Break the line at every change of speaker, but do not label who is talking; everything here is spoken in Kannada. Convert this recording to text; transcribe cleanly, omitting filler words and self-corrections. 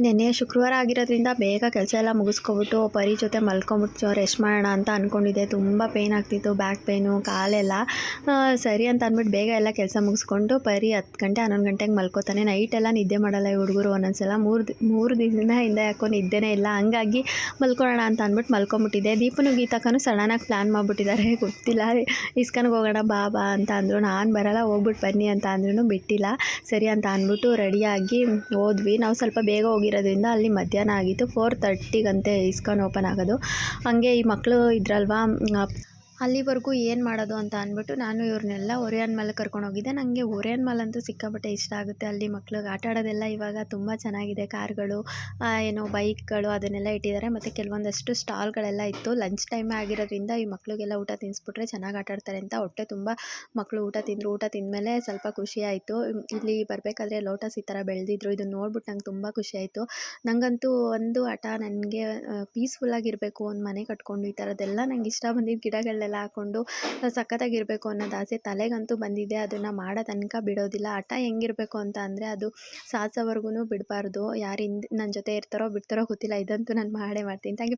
ನೆನ್ನೆ ಶುಕ್ರವಾರ ಆಗಿರೋದ್ರಿಂದ ಬೇಗ ಕೆಲಸ ಎಲ್ಲ ಮುಗಿಸ್ಕೊಬಿಟ್ಟು ಪರಿ ಜೊತೆ ಮಲ್ಕೊಂಬಿಟ್ಟು ರೆಸ್ಟ್ ಮಾಡೋಣ ಅಂತ ಅಂದ್ಕೊಂಡಿದ್ದೆ. ತುಂಬ ಪೇಯ್ನ್ ಆಗ್ತಿತ್ತು, ಬ್ಯಾಕ್ ಪೇಯ್ನು, ಕಾಲೆಲ್ಲ. ಸರಿ ಅಂತ ಅಂದ್ಬಿಟ್ಟು ಬೇಗ ಎಲ್ಲ ಕೆಲಸ ಮುಗಿಸ್ಕೊಂಡು ಪರಿ 10 ಗಂಟೆ 11 ಗಂಟೆಗೆ ಮಲ್ಕೋತಾನೆ. ನೈಟೆಲ್ಲ ನಿದ್ದೆ ಮಾಡಲ್ಲ ಈ ಹುಡುಗರು. ಒಂದೊಂದ್ಸಲ 3 ದಿನದಿಂದ ಯಾಕೋ ನಿದ್ದೆನೇ ಇಲ್ಲ. ಹಂಗಾಗಿ ಮಲ್ಕೊಳ್ಳೋಣ ಅಂತ ಅಂದ್ಬಿಟ್ಟು ಮಲ್ಕೊಂಬಿಟ್ಟಿದ್ದೆ. ದೀಪನು ಗೀತಕ್ಕೂ ಸಡನ್ನಾಗಿ ಪ್ಲ್ಯಾನ್ ಮಾಡಿಬಿಟ್ಟಿದ್ದಾರೆ. ಗೊತ್ತಿಲ್ಲ, ಇಸ್ಕನ್ಗೆ ಹೋಗೋಣ ಬಾ ಅಂತ ಅಂದರು. ನಾನು ಬರಲ್ಲ, ಹೋಗ್ಬಿಟ್ಟು ಬನ್ನಿ ಅಂತ ಅಂದ್ರೂ ಬಿಟ್ಟಿಲ್ಲ. ಸರಿ ಅಂತ ಅಂದ್ಬಿಟ್ಟು ರೆಡಿಯಾಗಿ ಹೋದ್ವಿ. ನಾವು ಸ್ವಲ್ಪ ಬೇಗ ಹೋಗಿರೋದ್ರಿಂದ ಅಲ್ಲಿ ಮಧ್ಯಾಹ್ನ ಆಗಿತ್ತು. 4:30ಗಂತೆ ಇಸ್ಕಾನ್ ಓಪನ್ ಆಗೋದು. ಹಾಗೆ ಈ ಮಕ್ಕಳು ಇದ್ರಲ್ವಾ, ಅಲ್ಲಿವರೆಗೂ ಏನು ಮಾಡೋದು ಅಂತ ಅಂದ್ಬಿಟ್ಟು ನಾನು ಇವ್ರನ್ನೆಲ್ಲ ಒರಿಯನ್ ಮಾಲ್ ಕರ್ಕೊಂಡೋಗಿದ್ದೆ. ನನಗೆ ಒರಿಯನ್ ಮಾಲ್ ಅಂತೂ ಸಿಕ್ಕಾಪಟ್ಟೆ ಇಷ್ಟ ಆಗುತ್ತೆ. ಅಲ್ಲಿ ಮಕ್ಳಿಗೆ ಆಟ ಆಡೋದೆಲ್ಲ ಇವಾಗ ತುಂಬ ಚೆನ್ನಾಗಿದೆ. ಕಾರ್ಗಳು, ಏನೋ ಬೈಕ್ಗಳು ಅದನ್ನೆಲ್ಲ ಇಟ್ಟಿದ್ದಾರೆ. ಮತ್ತು ಕೆಲವೊಂದಷ್ಟು ಸ್ಟಾಲ್ಗಳೆಲ್ಲ ಇತ್ತು. ಲಂಚ್ ಟೈಮೇ ಆಗಿರೋದ್ರಿಂದ ಈ ಮಕ್ಳಿಗೆಲ್ಲ ಊಟ ತಿನ್ನಿಸ್ಬಿಟ್ರೆ ಚೆನ್ನಾಗಿ ಆಟ ಆಡ್ತಾರೆ ಅಂತ ಹೊಟ್ಟೆ ತುಂಬ ಮಕ್ಕಳು ಊಟ ತಿಂದರು. ಊಟ ತಿಂದಮೇಲೆ ಸ್ವಲ್ಪ ಖುಷಿ ಆಯಿತು. ಇಲ್ಲಿ ಬರಬೇಕಾದ್ರೆ ಲೋಟಸ್ ಈ ಥರ ಬೆಳೆದಿದ್ರು. ಇದನ್ನು ನೋಡ್ಬಿಟ್ಟು ನಂಗೆ ತುಂಬ ಖುಷಿ ಆಯಿತು. ನನಗಂತೂ ಒಂದು ಹಠ, ನನಗೆ ಪೀಸ್ಫುಲ್ಲಾಗಿರಬೇಕು, ಒಂದು ಮನೆ ಕಟ್ಕೊಂಡು ಈ ಥರದ್ದೆಲ್ಲ ನಂಗೆ ಇಷ್ಟ ಬಂದಿದ್ದು. ಗಿಡಗಳನ್ನೆಲ್ಲ ಹಾಕ್ಕೊಂಡು ಸಖತ್ತಾಗಿರಬೇಕು ಅನ್ನೋದು ಆಸೆ ತಲೆಗಂತೂ ಬಂದಿದೆ. ಅದನ್ನು ಮಾಡೋ ತನಕ ಬಿಡೋದಿಲ್ಲ. ಹಠ ಹೆಂಗಿರಬೇಕು ಅಂತ ಅಂದರೆ ಅದು ಸಾಧಿಸೋವರೆಗೂ ಬಿಡಬಾರ್ದು. ಯಾರು ನನ್ನ ಜೊತೆ ಇರ್ತಾರೋ ಬಿಡ್ತಾರೋ ಗೊತ್ತಿಲ್ಲ, ಇದಂತೂ ನಾನು ಮಾಡೇ ಮಾಡ್ತೀನಿ. Thank you.